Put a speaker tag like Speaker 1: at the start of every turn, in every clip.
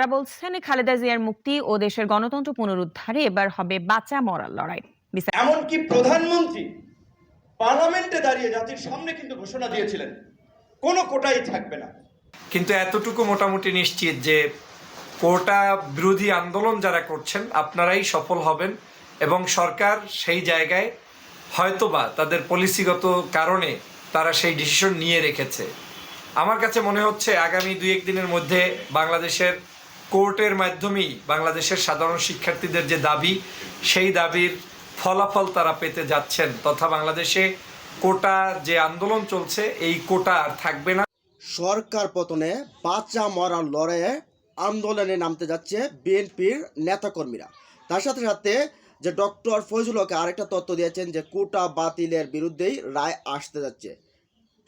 Speaker 1: তারা বলছেন খালেদা জিয়ার মুক্তি ও দেশের গণতন্ত্র পুনরুদ্ধারে এবার হবে বাঁচা মরার লড়াই।
Speaker 2: এমনকি প্রধানমন্ত্রী পার্লামেন্টে দাঁড়িয়ে জাতির সামনে কিন্তু ঘোষণা দিয়েছিলেন কোনো কোটাই থাকবে না।
Speaker 3: কিন্তু এতটুকু মোটামুটি নিশ্চিত যে কোটা বিরোধী আন্দোলন যারা করছেন আপনারাই সফল হবেন এবং সরকার সেই জায়গায় হয়তোবা তাদের পলিসিগত কারণে তারা সেই ডিসিশন নিয়ে রেখেছে। আমার কাছে মনে হচ্ছে আগামী 2-1 দিনের মধ্যে বাংলাদেশের কোর্টের মাধ্যমেই বাংলাদেশের সাধারণ শিক্ষার্থীদের যে দাবি সেই দাবির ফলাফল তারা পেতে যাচ্ছেন, তথা বাংলাদেশে কোটা যে আন্দোলন চলছে এই কোটা আর থাকবে না।
Speaker 4: সরকার পতনে বাঁচা মরার লড়াইয়ে আন্দোলনে নামতে যাচ্ছে বিএনপির নেতাকর্মীরা। তার সাথে সাথে যে ডক্টর ফজলুল হক আরেকটা তথ্য দিয়েছেন যে কোটা বাতিলের বিরুদ্ধেই রায় আসতে যাচ্ছে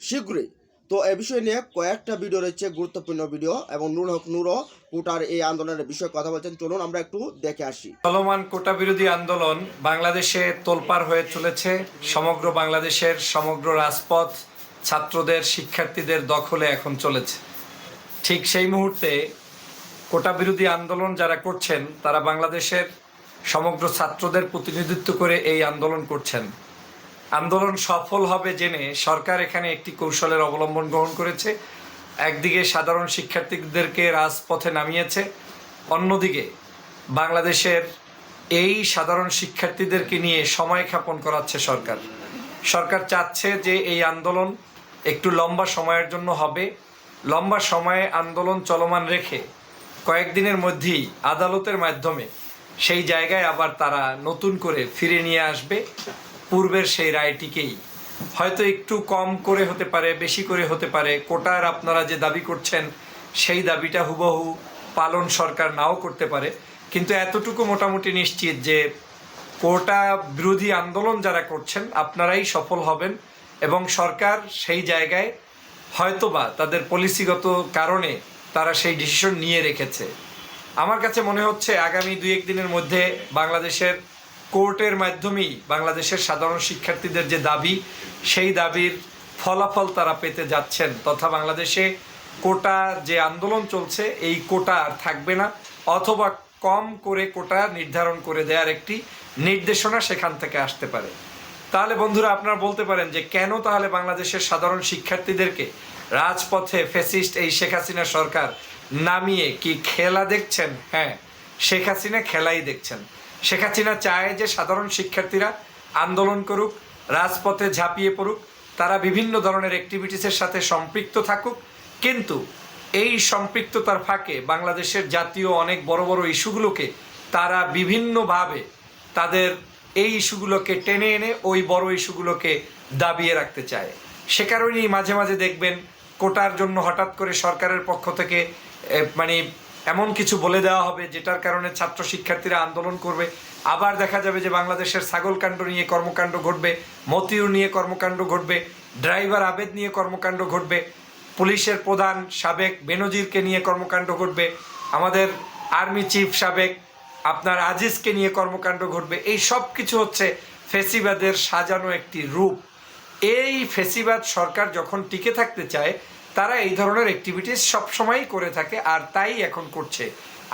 Speaker 4: শীঘ্রই। তো এ বিষয় নিয়ে কয়েকটা ভিডিও রয়েছে, গুরুত্বপূর্ণ ভিডিও, এবং নুরুল হক নুরও কোটার এই আন্দোলনের বিষয়ে কথা বলছেন। চলুন আমরা একটু দেখে আসি।
Speaker 3: চলমান কোটা বিরোধী আন্দোলন বাংলাদেশে তোলপাড় হয়ে চলেছে। সমগ্র বাংলাদেশের সমগ্র রাজপথ ছাত্রদের শিক্ষার্থীদের দখলে এখন চলেছে। ঠিক সেই মুহূর্তে কোটা বিরোধী আন্দোলন যারা করছেন তারা বাংলাদেশের সমগ্র ছাত্রদের প্রতিনিধিত্ব করে এই আন্দোলন করছেন। আন্দোলন সফল হবে জেনে সরকার এখানে একটি কৌশলের অবলম্বন গ্রহণ করেছে। একদিকে সাধারণ শিক্ষার্থীদেরকে রাজপথে নামিয়েছে, অন্যদিকে বাংলাদেশের এই সাধারণ শিক্ষার্থীদেরকে নিয়ে সময় ক্ষেপণ করাচ্ছে সরকার। সরকার চাচ্ছে যে এই আন্দোলন একটু লম্বা সময়ের জন্য হবে। লম্বা সময়ে আন্দোলন চলমান রেখে কয়েকদিনের মধ্যেই আদালতের মাধ্যমে সেই জায়গায় আবার তারা নতুন করে ফিরে নিয়ে আসবে পূর্বের সেই রায়টিকেই। হয়তো একটু কম করে হতে পারে, বেশি করে হতে পারে। কোটার আপনারা যে দাবি করছেন সেই দাবিটা হুবহু পালন সরকার নাও করতে পারে, কিন্তু এতটুকু মোটামুটি নিশ্চিত যে কোটা বিরোধী আন্দোলন যারা করছেন আপনারাই সফল হবেন এবং সরকার সেই জায়গায় হয়তোবা তাদের পলিসিগত কারণে তারা সেই ডিসিশন নিয়ে রেখেছে। আমার কাছে মনে হচ্ছে আগামী 2-1 দিনের মধ্যে বাংলাদেশের কোর্টের মাধ্যমেই বাংলাদেশের সাধারণ শিক্ষার্থীদের যে দাবি সেই দাবির ফলাফল তারা পেতে যাচ্ছেন, তথা বাংলাদেশে কোটা যে আন্দোলন চলছে এই কোটা আর থাকবে না, অথবা কম করে কোটা নির্ধারণ করে দেওয়ার একটি নির্দেশনা সেখান থেকে আসতে পারে। তাহলে বন্ধুরা আপনারা বলতে পারেন যে কেন তাহলে বাংলাদেশের সাধারণ শিক্ষার্থীদেরকে রাজপথে ফ্যাসিস্ট এই শেখ হাসিনা সরকার নামিয়ে কি খেলা দেখছেন? হ্যাঁ, শেখ হাসিনা খেলাই দেখছেন। শেখ হাসিনা চায় যে সাধারণ শিক্ষার্থীরা আন্দোলন করুক, রাজপথে ঝাঁপিয়ে পড়ুক, তারা বিভিন্ন ধরনের অ্যাক্টিভিটিসের সাথে সম্পৃক্ত থাকুক, কিন্তু এই সম্পৃক্ততার ফাঁকে বাংলাদেশের জাতীয় অনেক বড় বড় ইস্যুগুলোকে তারা বিভিন্নভাবে তাদের এই ইস্যুগুলোকে টেনে এনে ওই বড় ইস্যুগুলোকে দাবিয়ে রাখতে চায়। সে কারণেই মাঝে মাঝে দেখবেন কোটার জন্য হঠাৎ করে সরকারের পক্ষ থেকে এমন কিছু বলে দেওয়া হবে যেটার কারণে ছাত্র শিক্ষার্থীরা আন্দোলন করবে। আবার দেখা যাবে যে বাংলাদেশের ছাগলকাণ্ড নিয়ে কর্মকাণ্ড ঘটবে, মতিউর নিয়ে কর্মকাণ্ড ঘটবে, ড্রাইভার আবেদ নিয়ে কর্মকাণ্ড ঘটবে, পুলিশের প্রধান সাবেক বেনজিরকে নিয়ে কর্মকাণ্ড ঘটবে, আমাদের আর্মি চিফ সাবেক আপনার আজিজকে নিয়ে কর্মকাণ্ড ঘটবে। এই সব কিছু হচ্ছে ফেসিবাদের সাজানো একটি রূপ। এই ফেসিবাদ সরকার যখন টিকে থাকতে চায় তারা এই ধরনের অ্যাক্টিভিটিস সবসময়ই করে থাকে, আর তাই এখন করছে।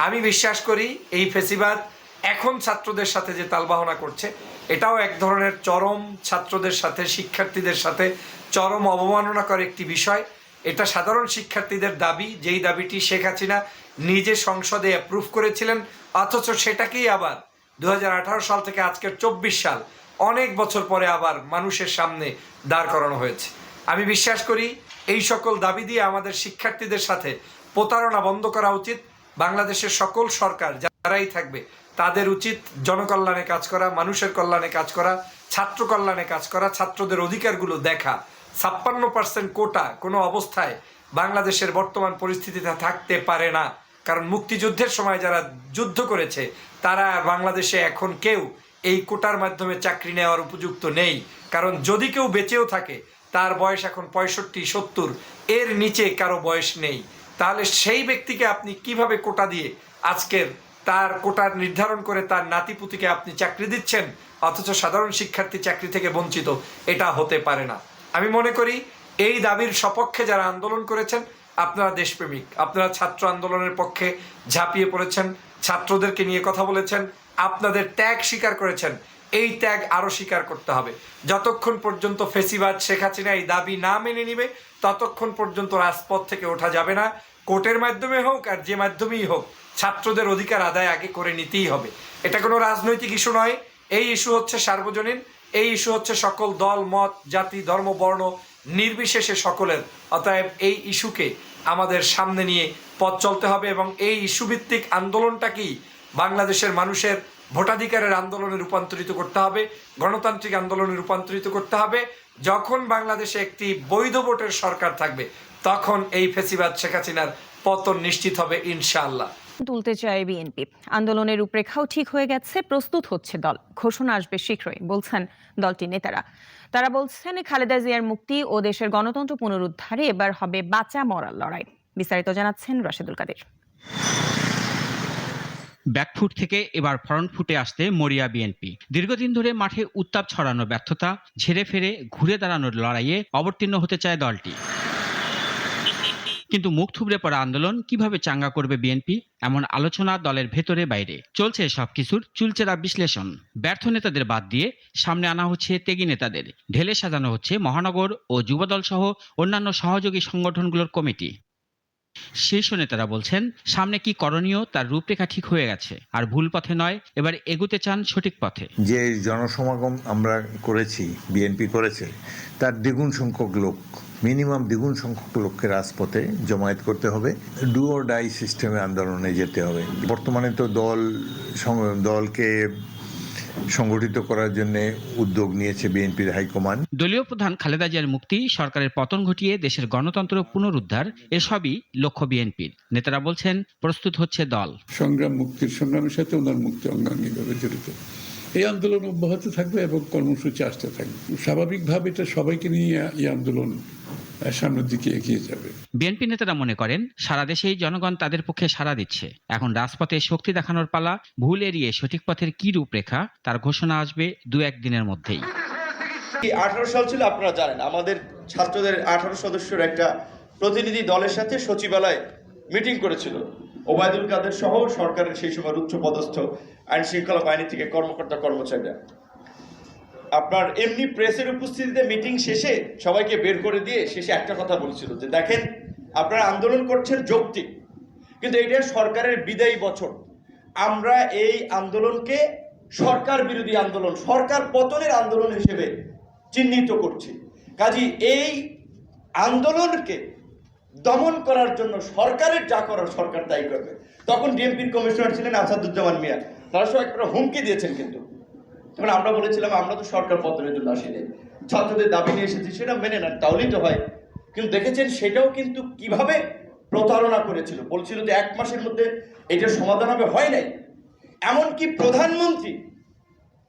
Speaker 3: আমি বিশ্বাস করি এই ফেসিবাদ এখন ছাত্রদের সাথে যে তালবাহনা করছে এটাও এক ধরনের চরম ছাত্রদের সাথে শিক্ষার্থীদের সাথে চরম অবমাননাকর একটি বিষয়। এটা সাধারণ শিক্ষার্থীদের দাবি, যেই দাবিটি শেখ হাসিনা নিজে সংসদে অ্যাপ্রুভ করেছিলেন, অথচ সেটাকেই আবার 2018 সাল থেকে আজকের 24 সাল অনেক বছর পরে আবার মানুষের সামনে দাঁড় করানো হয়েছে। আমি বিশ্বাস করি এই সকল দাবি দিয়ে আমাদের শিক্ষার্থীদের সাথে প্রতারণা বন্ধ করা উচিত। বাংলাদেশের সকল সরকার যারাই থাকবে তাদের উচিত জনকল্যাণে কাজ করা, মানুষের কল্যাণে কাজ করা, ছাত্র কল্যাণে কাজ করা, ছাত্রদের অধিকারগুলো দেখা। 56% কোটা কোনো অবস্থায় বাংলাদেশের বর্তমান পরিস্থিতিতে থাকতে পারে না, কারণ মুক্তিযুদ্ধের সময় যারা যুদ্ধ করেছে তারা বাংলাদেশে এখন কেউ এই কোটার মাধ্যমে চাকরি নেওয়ার উপযুক্ত নেই। কারণ যদি কেউ বেঁচেও থাকে তার বয়স এখন 65-70, এর নিচে কারো বয়স নেই। তাহলে সেই ব্যক্তিকে আপনি কিভাবে কোটা দিয়ে আজকের তার কোটা নির্ধারণ করে তার নাতিপুতিকে আপনি চাকরি দিচ্ছেন, অথচ সাধারণ শিক্ষার্থী চাকরি থেকে বঞ্চিত? এটা হতে পারে না। আমি মনে করি এই দাবির সপক্ষে যারা আন্দোলন করেছেন আপনারা দেশপ্রেমিক, আপনারা ছাত্র আন্দোলনের পক্ষে ঝাঁপিয়ে পড়েছেন, ছাত্রদেরকে নিয়ে কথা বলেছেন, আপনাদের ত্যাগ স্বীকার করেছেন। এই ত্যাগ আরও স্বীকার করতে হবে। যতক্ষণ পর্যন্ত ফেসিবাদ শেখ হাসিনা এই দাবি না মেনে নিবে ততক্ষণ পর্যন্ত রাজপথ থেকে ওঠা যাবে না। কোর্টের মাধ্যমে হোক আর যে মাধ্যমেই হোক, ছাত্রদের অধিকার আদায় আগে করে নিতেই হবে। এটা কোনো রাজনৈতিক ইস্যু নয়, এই ইস্যু হচ্ছে সার্বজনীন, এই ইস্যু হচ্ছে সকল দল মত জাতি ধর্ম বর্ণ নির্বিশেষে সকলের। অতএব এই ইস্যুকে আমাদের সামনে নিয়ে পথ চলতে হবে এবং এই ইস্যুভিত্তিক আন্দোলনটাকেই বাংলাদেশের মানুষের ভোটাধিকারের আন্দোলনে রূপান্তরিত করতে হবে, গণতান্ত্রিক আন্দোলনে রূপান্তরিত করতে হবে। যখন বাংলাদেশে একটি বৈধ ভোটের সরকার থাকবে তখন এই ফেসিবাদ শেখ হাসিনার পতন নিশ্চিত হবে ইনশাআল্লাহ।
Speaker 1: তুলতে চায় বিএনপি। আন্দোলনের রূপরেখাও ঠিক হয়ে গেছে, প্রস্তুত হচ্ছে দল। ঘোষণা আসবে শীঘ্রই বলছেন দলটির নেতারা। তারা বলছেন খালেদা জিয়ার মুক্তি ও দেশের গণতন্ত্র পুনরুদ্ধারে এবার হবে বাঁচা মরার লড়াই। বিস্তারিত জানাচ্ছেন রাশেদুল কাদের।
Speaker 5: ব্যাকফুট থেকে এবার ফ্রন্ট ফুটে আসতে মরিয়া বিএনপি। দীর্ঘদিন ধরে মাঠে উত্তাপ ছড়ানোর ব্যর্থতা ঝেড়ে ফেরে ঘুরে দাঁড়ানোর লড়াইয়ে অবতীর্ণ হতে চায় দলটি। কিন্তু মুখ থুবড়ে পড়া আন্দোলন কিভাবে চাঙ্গা করবে বিএনপি, এমন আলোচনা দলের ভেতরে বাইরে চলছে। সবকিছুর চুলচেরা বিশ্লেষণ। ব্যর্থ নেতাদের বাদ দিয়ে সামনে আনা হচ্ছে ত্যাগী নেতাদের, ঢেলে সাজানো হচ্ছে মহানগর ও যুবদল সহ অন্যান্য সহযোগী সংগঠনগুলোর কমিটি। শীর্ষ নেতারা বলছেন সামনে কি করণীয় তার রূপরেখা ঠিক হয়ে গেছে, আর ভুল পথে নয়, এবার এগুতে চান সঠিক পথে।
Speaker 6: যে জনসমাগম আমরা করেছি, বিএনপি করেছে, তার দ্বিগুণ সংখ্যক লোক, মিনিমাম দ্বিগুণ সংখ্যক লোককে রাজপথে জমায়েত করতে হবে। ডু অর ডাই সিস্টেমে আন্দোলনে যেতে হবে। বর্তমানে তো দলকে সংগঠিত করার জন্য উদ্যোগ নিয়েছে বিএনপির হাইকমান্ড।
Speaker 5: দলীয় প্রধান খালেদা জিয়ার মুক্তি, সরকারের পতন ঘটিয়ে দেশের গণতন্ত্র পুনরুদ্ধার, এসবই লক্ষ্য বিএনপির। নেতারা বলছেন প্রস্তুত হচ্ছে দল।
Speaker 7: মুক্তির সংগ্রামের সাথে ওনার মুক্তি অঙ্গাঙ্গিভাবে জড়িত। এই আন্দোলন অব্যাহত থাকবে এবং কর্মসূচি আসতে থাকবে। স্বাভাবিকভাবে এটা সবাইকে নিয়ে এই আন্দোলন সামনের দিকে এগিয়ে যাবে।
Speaker 5: বিএনপি নেতারা মনে করেন সারা দেশেই জনগণ তাদের পক্ষে সাড়া দিচ্ছে। এখন রাজপথে শক্তি দেখানোর পালা। ভুল এড়িয়ে সঠিক পথের কি রূপরেখা তার ঘোষণা আসবে 2-1 দিনের মধ্যেই।
Speaker 2: 18 সাল ছিল, আপনারা জানেন, আমাদের ছাত্রদের 18 সদস্যের একটা প্রতিনিধি দলের সাথে সচিবালয়ে মিটিং করেছিল ওবায়দুল কাদের সহ সরকারের সেই সময় উচ্চপদস্থ আইন শৃঙ্খলা বাহিনী থেকে কর্মকর্তা কর্মচারীরা। আপনার এমনি প্রেসের উপস্থিতিতে মিটিং শেষে সবাইকে বের করে দিয়ে শেষে একটা কথা বলছিল যে দেখেন, আপনারা আন্দোলন করছেন যৌক্তিক, কিন্তু এটা সরকারের বিদায়ী বছর। আমরা এই আন্দোলনকে সরকার বিরোধী আন্দোলন, সরকার পতনের আন্দোলন হিসেবে চিহ্নিত করছি। কাজী এই আন্দোলনকে দমন করার জন্য সরকারের যা করার সরকার তাই করবে। তখন ডিএমপির কমিশনার ছিলেন আসাদুজ্জামান মিয়া, তারা সব একটা হুমকি দিয়েছেন। কিন্তু তখন আমরা বলেছিলাম আমরা তো সরকার পতনের জন্য আসিনি, ছাত্রদের দাবি নিয়ে এসেছি, সেটা মেনে নেন, তাহলেই তো হয়। কিন্তু দেখেছেন সেটাও কিন্তু কিভাবে প্রতারণা করেছিল। বলছিল যে 1 মাসের মধ্যে এটার সমাধান হবে, হয় নাই। এমনকি প্রধানমন্ত্রী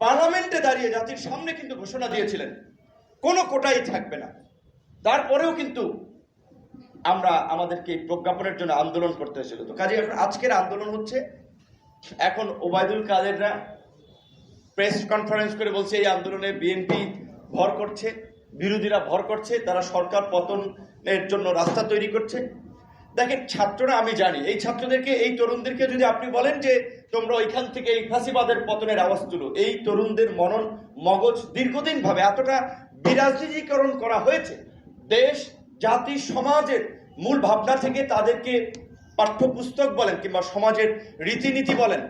Speaker 2: পার্লামেন্টে দাঁড়িয়ে জাতির সামনে কিন্তু ঘোষণা দিয়েছিলেন কোনো কোটাই থাকবে না। তারপরেও কিন্তু আমরা আমাদেরকে প্রজ্ঞাপনের জন্য আন্দোলন করতে হয়েছিল। তো কাজে এখন আজকের আন্দোলন হচ্ছে, এখন ওবায়দুল কাদেররা প্রেস কনফারেন্স করে বলছে এই আন্দোলনে বিএনপি ভর করছে, বিরোধীরা ভর করছে, তারা সরকার পতনের জন্য রাস্তা তৈরি করছে। দেখেন ছাত্ররা, আমি জানি এই ছাত্রদেরকে, এই তরুণদেরকে যদি আপনি বলেন যে তোমরা ওইখান থেকে এই ফাঁসিবাদের পতনের আওয়াজ তুলো, এই তরুণদের মগজ দীর্ঘদিন ভাবে এতটা বিরাজনীতিকরণ করা হয়েছে, দেশ জাতি সমাজের মূল ভাবনা থেকে তাদেরকে পাঠ্যপুস্তক বলেন কিংবা সমাজের রীতিনীতি বলেন,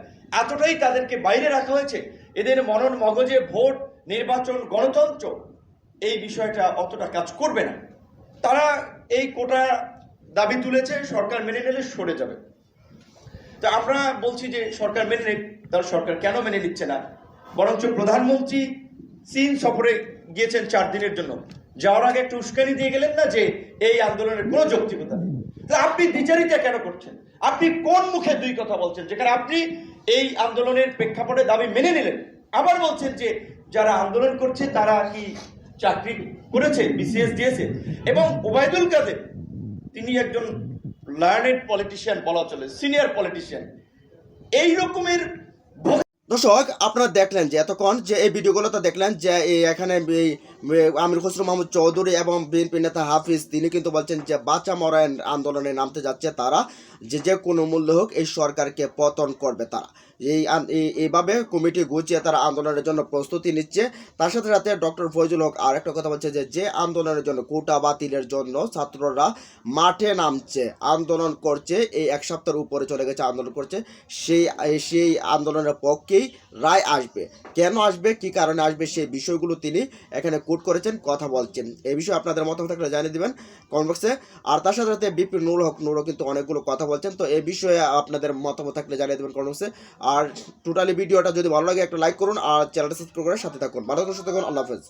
Speaker 2: এতটাই তাদেরকে বাইরে রাখা হয়েছে। এদের মগজে ভোট, নির্বাচন, গণতন্ত্র এই বিষয়টা অতটা কাজ করবে না। তারা এই কোটা দাবি তুলেছে, সরকার মেনে নিলে সরে যাবে। তো আমরা বলছি যে সরকার মেনে নেই। তার সরকার কেন মেনে নিচ্ছে না? বরঞ্চ প্রধানমন্ত্রী চীন সফরে গিয়েছেন 4 দিনের জন্য, যাওয়ার আগে একটু উস্কানি দিয়ে গেলেন না যে এই আন্দোলনের কোনো যৌক্তিকতা নেই। আপনি দ্বিচারিতা কেন করছেন? আপনি কোন মুখে 2 কথা বলছেন, যেখানে আপনি এই আন্দোলনের প্রেক্ষাপটে দাবি মেনে নিলেন, আবার বলছেন যে যারা আন্দোলন করছে তারা কি চাকরি করেছে, বিসিএস দিয়েছে? এবং ওবায়দুল কাদের তিনি একজন লার্নেড পলিটিশিয়ান বলা চলে, সিনিয়র পলিটিশিয়ান। এই রকমের
Speaker 4: দর্শক আপনারা দেখলেন যে এতক্ষণ যে এই ভিডিওগুলোতে দেখলেন যে এই এখানে এই আমির খসরু মাহমুদ চৌধুরী এবং বিএনপি নেতা হাফিজ তিনি কিন্তু বলছেন যে বাঁচা মরা আন্দোলনে নামতে যাচ্ছে তারা, যে কোনো মূল্য হোক এই সরকারকে পতন করবে তারা। এইভাবে কমিটি গুছিয়ে তারা আন্দোলনের জন্য প্রস্তুতি নিচ্ছে। তার সাথে সাথে ডক্টর ফয়জুল হক আরেকটা কথা বলছে যে আন্দোলনের জন্য কোটা বাতিলের জন্য ছাত্ররা মাঠে নামছে, আন্দোলন করছে, এই এক সপ্তাহের উপরে চলে গেছে আন্দোলন করছে, সেই আন্দোলনের পক্ষেই রায় আসবে। কেন আসবে, কি কারণে আসবে, সেই বিষয়গুলো তিনি এখানে কোট করেছেন, কথা বলছেন। এই বিষয়ে আপনাদের মতামত থাকলে জানিয়ে দিবেন কমেন্ট বক্সে। আর তার সাথে সাথে বিপি নুরও কিন্তু অনেকগুলো কথা বলছেন, তো এই বিষয়ে আপনাদের মতামত থাকলে জানিয়ে দেবেন কমেন্ট বক্সে। আর টোটালি ভিডিওটা যদি ভালো লাগে একটা লাইক করুন আর চ্যানেলটা সাবস্ক্রাইব করে সাথে থাকুন। ভালো থাকুন, সুস্থ থাকুন, আল্লাহ হাফেজ।